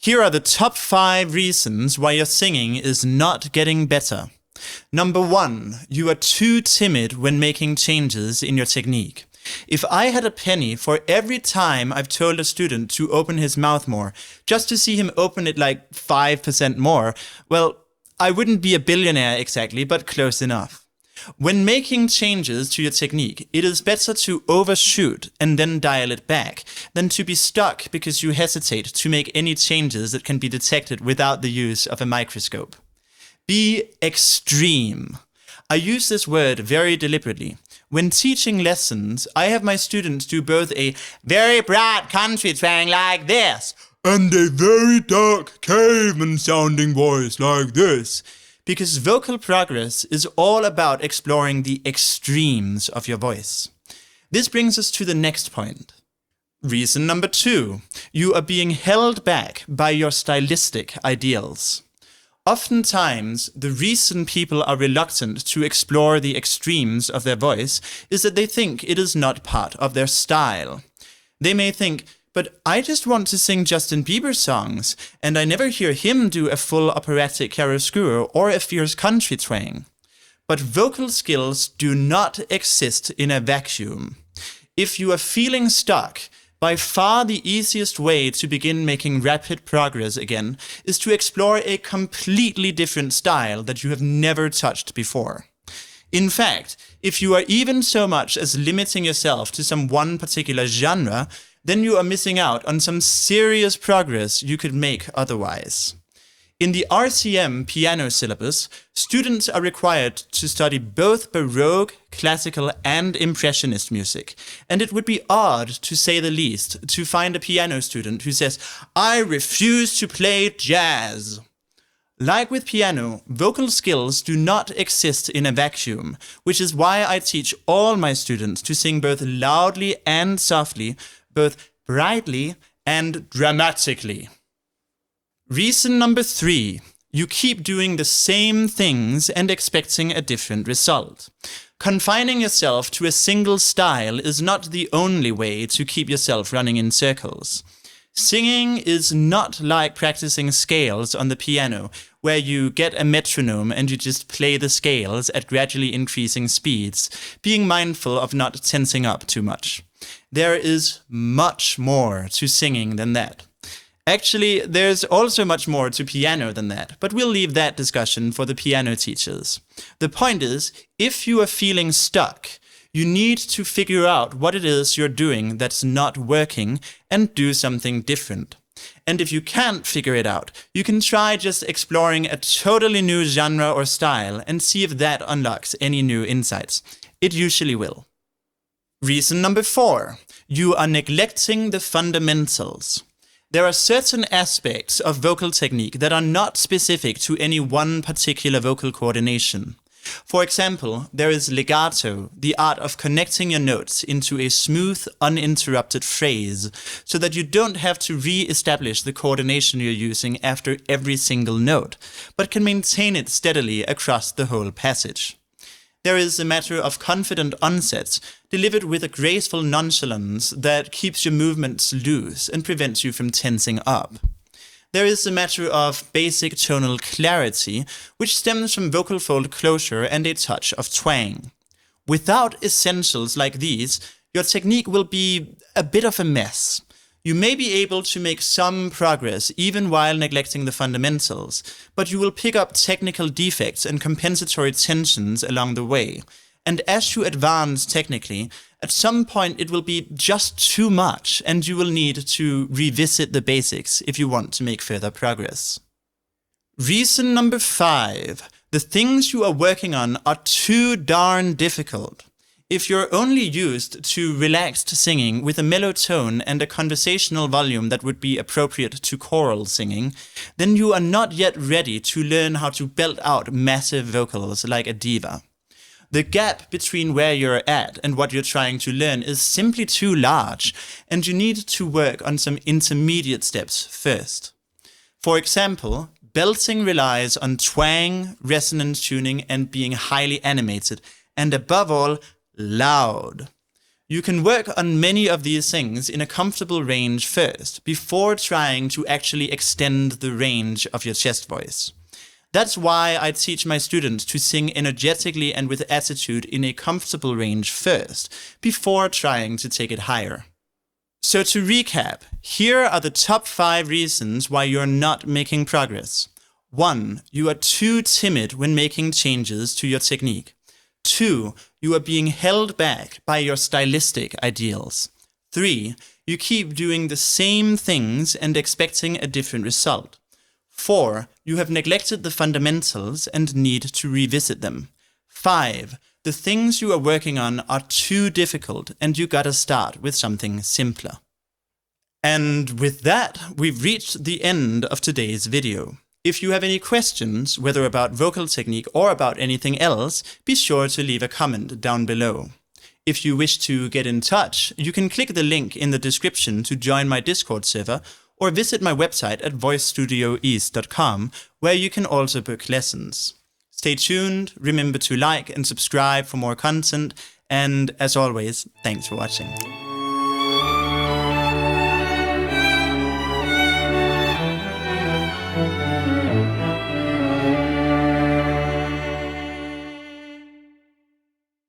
Here are the top 5 reasons why your singing is not getting better. Number 1, you are too timid when making changes in your technique. If I had a penny for every time I've told a student to open his mouth more, just to see him open it like 5% more, well, I wouldn't be a billionaire exactly, but close enough. When making changes to your technique, it is better to overshoot and then dial it back than to be stuck because you hesitate to make any changes that can be detected without the use of a microscope. Be extreme. I use this word very deliberately. When teaching lessons, I have my students do both a very broad country twang like this and a very dark caveman-sounding voice like this, because vocal progress is all about exploring the extremes of your voice. This brings us to the next point. Reason number 2, you are being held back by your stylistic ideals. Oftentimes, the reason people are reluctant to explore the extremes of their voice is that they think it is not part of their style. They may think, but I just want to sing Justin Bieber songs, and I never hear him do a full operatic chiaroscuro or a fierce country twang. But vocal skills do not exist in a vacuum. If you are feeling stuck, by far the easiest way to begin making rapid progress again is to explore a completely different style that you have never touched before. In fact, if you are even so much as limiting yourself to some one particular genre, then you are missing out on some serious progress you could make otherwise. In the RCM piano syllabus, students are required to study both Baroque, classical, and Impressionist music, and it would be odd, to say the least, to find a piano student who says, "I refuse to play jazz." Like with piano, vocal skills do not exist in a vacuum, which is why I teach all my students to sing both loudly and softly, both brightly and dramatically. Reason number 3, you keep doing the same things and expecting a different result. Confining yourself to a single style is not the only way to keep yourself running in circles. Singing is not like practicing scales on the piano, where you get a metronome and you just play the scales at gradually increasing speeds, being mindful of not tensing up too much. There is much more to singing than that. Actually, there's also much more to piano than that, but we'll leave that discussion for the piano teachers. The point is, if you are feeling stuck, you need to figure out what it is you're doing that's not working and do something different. And if you can't figure it out, you can try just exploring a totally new genre or style and see if that unlocks any new insights. It usually will. Reason number 4, you are neglecting the fundamentals. There are certain aspects of vocal technique that are not specific to any one particular vocal coordination. For example, there is legato, the art of connecting your notes into a smooth, uninterrupted phrase, so that you don't have to re-establish the coordination you're using after every single note, but can maintain it steadily across the whole passage. There is a matter of confident onsets, delivered with a graceful nonchalance that keeps your movements loose and prevents you from tensing up. There is a matter of basic tonal clarity, which stems from vocal fold closure and a touch of twang. Without essentials like these, your technique will be a bit of a mess. You may be able to make some progress even while neglecting the fundamentals, but you will pick up technical defects and compensatory tensions along the way. And as you advance technically, at some point it will be just too much, and you will need to revisit the basics if you want to make further progress. Reason number 5. The things you are working on are too darn difficult. If you're only used to relaxed singing with a mellow tone and a conversational volume that would be appropriate to choral singing, then you are not yet ready to learn how to belt out massive vocals like a diva. The gap between where you're at and what you're trying to learn is simply too large, and you need to work on some intermediate steps first. For example, belting relies on twang, resonance tuning, and being highly animated, and above all, loud. You can work on many of these things in a comfortable range first, before trying to actually extend the range of your chest voice. That's why I teach my students to sing energetically and with attitude in a comfortable range first, before trying to take it higher. So to recap, here are the top 5 reasons why you're not making progress. 1. You are too timid when making changes to your technique. 2. You are being held back by your stylistic ideals. 3. You keep doing the same things and expecting a different result. 4. You have neglected the fundamentals and need to revisit them. 5. The things you are working on are too difficult and you gotta start with something simpler. And with that, we've reached the end of today's video. If you have any questions, whether about vocal technique or about anything else, be sure to leave a comment down below. If you wish to get in touch, you can click the link in the description to join my Discord server or visit my website at voicestudioeast.com, where you can also book lessons. Stay tuned, remember to like and subscribe for more content, and as always, thanks for watching.